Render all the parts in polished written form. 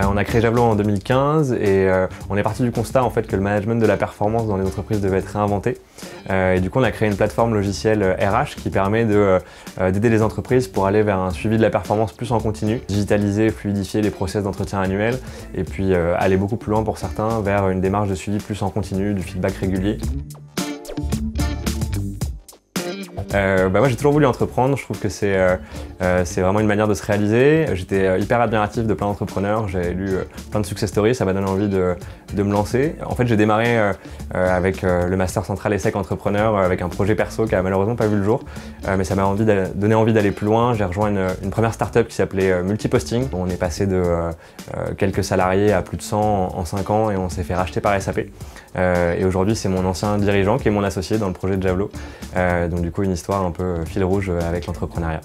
On a créé Javelot en 2015 et on est parti du constat en fait que le management de la performance dans les entreprises devait être réinventé. Et du coup on a créé une plateforme logicielle RH qui permet d'aider les entreprises pour aller vers un suivi de la performance plus en continu, digitaliser, fluidifier les process d'entretien annuel et puis aller beaucoup plus loin pour certains vers une démarche de suivi plus en continu, du feedback régulier. Moi j'ai toujours voulu entreprendre, je trouve que c'est vraiment une manière de se réaliser. J'étais hyper admiratif de plein d'entrepreneurs, j'ai lu plein de success stories, ça m'a donné envie de me lancer. En fait j'ai démarré avec le Master Central ESSEC Entrepreneur avec un projet perso qui a malheureusement pas vu le jour, mais ça m'a donné envie d'aller plus loin. J'ai rejoint une première startup qui s'appelait Multiposting. On est passé de quelques salariés à plus de 100 en 5 ans et on s'est fait racheter par SAP. Et aujourd'hui c'est mon ancien dirigeant qui est mon associé dans le projet de Javelot. Donc du coup une histoire un peu fil rouge avec l'entrepreneuriat.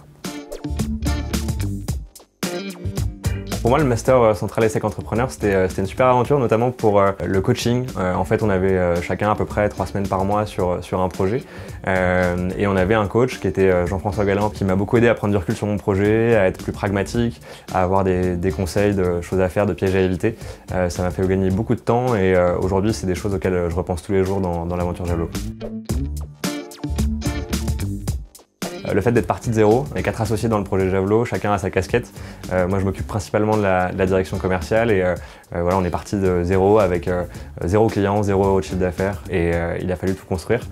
Pour moi, le Master Central ESSEC Entrepreneur, c'était une super aventure, notamment pour le coaching. En fait, on avait chacun à peu près 3 semaines par mois sur un projet. Et on avait un coach qui était Jean-François Galland, qui m'a beaucoup aidé à prendre du recul sur mon projet, à être plus pragmatique, à avoir des conseils de choses à faire, de pièges à éviter. Ça m'a fait gagner beaucoup de temps et aujourd'hui, c'est des choses auxquelles je repense tous les jours dans l'aventure Javelot. Le fait d'être parti de zéro, on est 4 associés dans le projet Javelot, chacun a sa casquette. Moi je m'occupe principalement de la direction commerciale et voilà, on est parti de zéro avec 0 client, 0 € de chiffre d'affaires et il a fallu tout construire.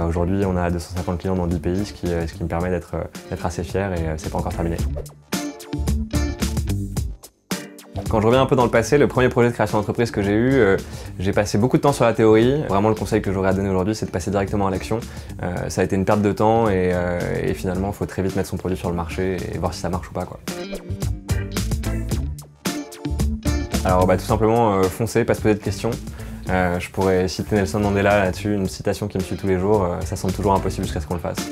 Aujourd'hui on a 250 clients dans 10 pays, ce qui me permet d'être assez fier et c'est pas encore terminé. Quand je reviens un peu dans le passé, le premier projet de création d'entreprise que j'ai eu, j'ai passé beaucoup de temps sur la théorie. Vraiment le conseil que j'aurais à donner aujourd'hui, c'est de passer directement à l'action. Ça a été une perte de temps et finalement il faut très vite mettre son produit sur le marché et voir si ça marche ou pas, quoi. Alors tout simplement foncer, pas se poser de questions. Je pourrais citer Nelson Mandela là-dessus, une citation qui me suit tous les jours, ça semble toujours impossible jusqu'à ce qu'on le fasse.